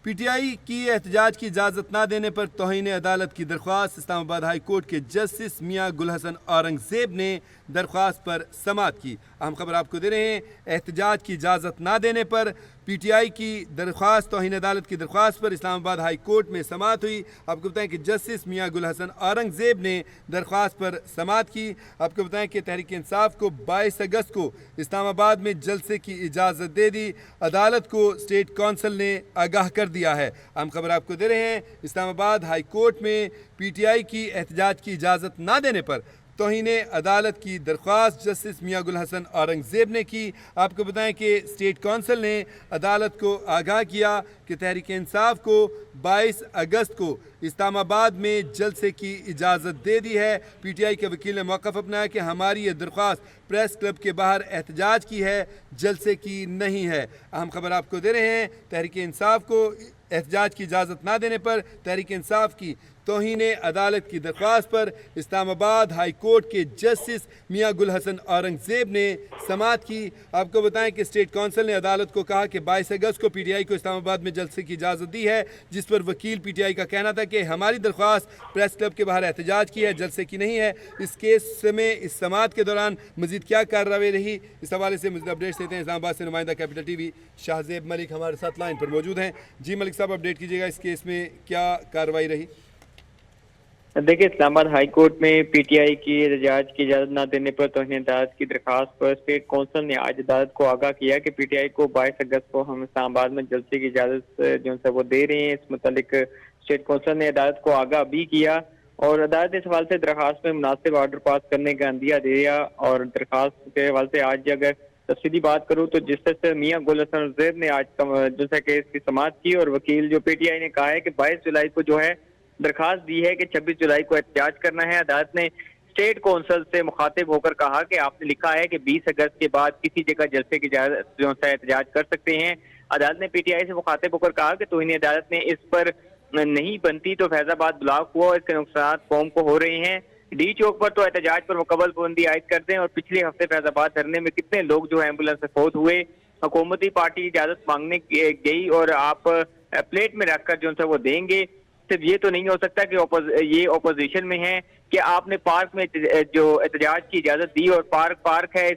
PTI की एहतजाज की इजाज़त ना देने पर तौहीन अदालत की दरख्वास्त। इस्लामाबाद हाई कोर्ट के जस्टिस मियां गुलहसन औरंगजेब ने दरख्वास्त पर समाअत की। अहम खबर आपको दे रहे हैं, एहतजाज की इजाज़त ना देने पर पीटीआई की दरख्वास्त, तौहीन अदालत की दरख्वास्त पर इस्लामाबाद हाई कोर्ट में समाअत हुई। आपको बताएं कि जस्टिस मियां गुलहसन औरंगजेब ने दरख्वास्त पर समाअत की। आपको बताएं कि तहरीक इंसाफ को 22 अगस्त को इस्लामाबाद में जलसे की इजाज़त दे दी। अदालत को स्टेट कौंसिल ने आगाह कर दिया है। हम खबर आपको दे रहे हैं, इस्लामाबाद हाई कोर्ट में पीटीआई की एहतजाज की इजाज़त ना देने पर तौहीन अदालत की दरख्वास्त जस्टिस मियां गुलहसन औरंगजेब ने की। आपको बताएं कि स्टेट कौंसिल ने अदालत को आगाह किया कि तहरीक इंसाफ को 22 अगस्त को इस्लामाबाद में जलसे की इजाज़त दे दी है। पीटीआई के वकील ने मौक़िफ़ अपनाया कि हमारी ये दरख्वास्त प्रेस क्लब के बाहर एहतजाज की है, जलसे की नहीं है। अहम खबर आपको दे रहे हैं, तहरीक इंसाफ को एहतजाज की इजाज़त ना देने पर तहरीक इंसाफ की तौहीन अदालत की दरख्वास्त पर इस्लामाबाद हाई कोर्ट के जस्टिस मियां गुलहसन औरंगजेब ने समाअत की। आपको बताएं कि स्टेट कौंसिल ने अदालत को कहा कि 22 अगस्त को पीटीआई को इस्लामाबाद में जलसे की इजाज़त दी है, जिस पर वकील पीटीआई का कहना था कि हमारी दरख्वास्त प्रेस क्लब के बाहर एहतजाज की है, जलसे की नहीं है। इस केस में इस समाअत के दौरान मजीद क्या कार्रवाई रही, इस हवाले से मजीद अपडेट्स देते हैं। इस्लामाबाद से नुमाइंदा कैपिटल टीवी शाहजेब मलिक हमारे साथ लाइन पर मौजूद हैं। जी मलिक साहब, अपडेट कीजिएगा, इस केस में क्या कार्रवाई रही? देखिए, इस्लामाबाद हाई कोर्ट में पीटीआई की एहतजाज की इजाजत न देने पर तौहीन अदालत की दरखास्त पर स्टेट कौंसिल ने आज अदालत को आगाह किया कि पीटीआई को 22 अगस्त को हम इस्लामाबाद में जलसे की इजाजत जो है वो दे रहे हैं। इस मुतालिक स्टेट कौंसिल ने अदालत को आगाह भी किया और अदालत इस हवाले से दरखास्त में मुनासिब ऑर्डर पास करने का अंदिया दे दिया। और दरखास्त के हवाले से आज अगर तफसीली बात करूँ तो जस्टिस मियां गुलहसन औरंगजेब ने आज जो है केस की समाअत की और वकील जो पीटीआई ने कहा है कि 22 जुलाई को जो है दरखास्त दी है कि 26 जुलाई को एहतजाज करना है। अदालत ने स्टेट कौंसिल से मुखातिब होकर कहा कि आपने लिखा है कि 20 अगस्त के बाद किसी जगह जलसे की इजाजत जो है एहतजाज कर सकते हैं। अदालत ने पीटीआई से मुखातिब होकर कहा कि तौहीन अदालत ने इस पर नहीं बनती तो फैजाबाद ब्लॉक हुआ, इसके नुकसान कौम को हो रहे हैं। डी चौक पर तो एहतजाज पर मुकम्मल पाबंदी आयद कर दें। और पिछले हफ्ते फैजाबाद धरने में कितने लोग जो है एम्बुलेंस से फौत हुए। हुकूमती पार्टी इजाजत मांगने गई और आप प्लेट में रखकर जो है वो देंगे। सिर्फ ये तो नहीं हो सकता कि ये ओपोजिशन में है कि आपने पार्क में जो एहतजाज की इजाजत दी और पार्क है,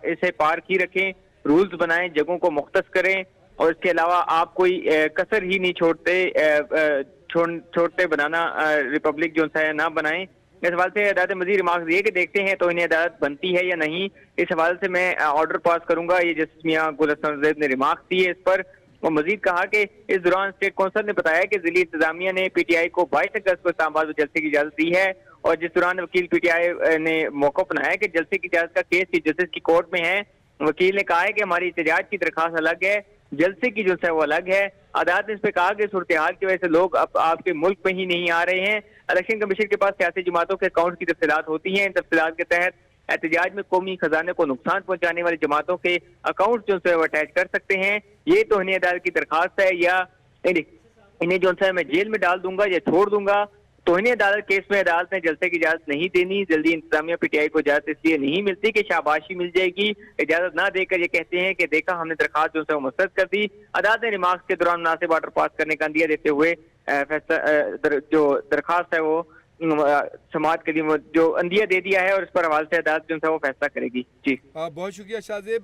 इसे पार्क ही रखें, रूल्स बनाएं, जगहों को मुख्तस करें और इसके अलावा आप कोई कसर ही नहीं छोड़ते बनाना रिपब्लिक जो है ना बनाएं। इस हवाले से अदालत मजीद रिमार्क्स दिए कि देखते हैं तो इन्हें अदालत बनती है या नहीं। इस हवाले से मैं ऑर्डर पास करूंगा, ये जस्टिस मियां गुलहसन औरंगजेब ने रिमार्क्स दिए इस पर। और मजीद कहा कि इस दौरान स्टेट कौंसिल ने बताया कि जिली इंतजामिया ने पीटीआई को 22 अगस्त को इस्लामाबाद में जलसे की इजाजत दी है। और जिस दौरान वकील पीटीआई ने मौका अपनाया कि जलसे की इजाजत का केस चीफ जस्टिस की कोर्ट में है, वकील ने कहा है कि हमारी एहतजाज की दरखास्त अलग है, जलसे की जो है वो अलग है। अदालत ने इस पर कहा कि सूरत हाल की वजह से लोग अब आपके मुल्क में ही नहीं आ रहे हैं। इलेक्शन कमीशन के पास सियासी जमातों के अकाउंट की तफसीलात होती हैं। इन तफसीलात के तहत एहतजाज में कौमी खजाने को नुकसान पहुंचाने वाली जमातों के अकाउंट जो है वो अटैच कर सकते हैं। ये तौहीन अदालत की दरखास्त है या इन्हें जो है मैं जेल में डाल दूंगा या छोड़ दूंगा। तौहीन अदालत केस में अदालत ने जलसे की इजाजत नहीं देनी। जल्दी इंतजामिया पीटीआई को इजाजत इसलिए नहीं मिलती कि शाबाशी मिल जाएगी। इजाजत ना देकर ये कहते हैं कि देखा हमने दरखास्त जो है वो मुस्तरद कर दी। अदालत ने रिमार्क्स के दौरान मुनासिब ऑर्डर पास करने का अंदिया देते हुए जो दरखास्त है वो समाज के लिए जो अंदिया दे दिया है और इस पर हवाले से अदालत जो है वो फैसला करेगी। जी बहुत शुक्रिया शाहजेब।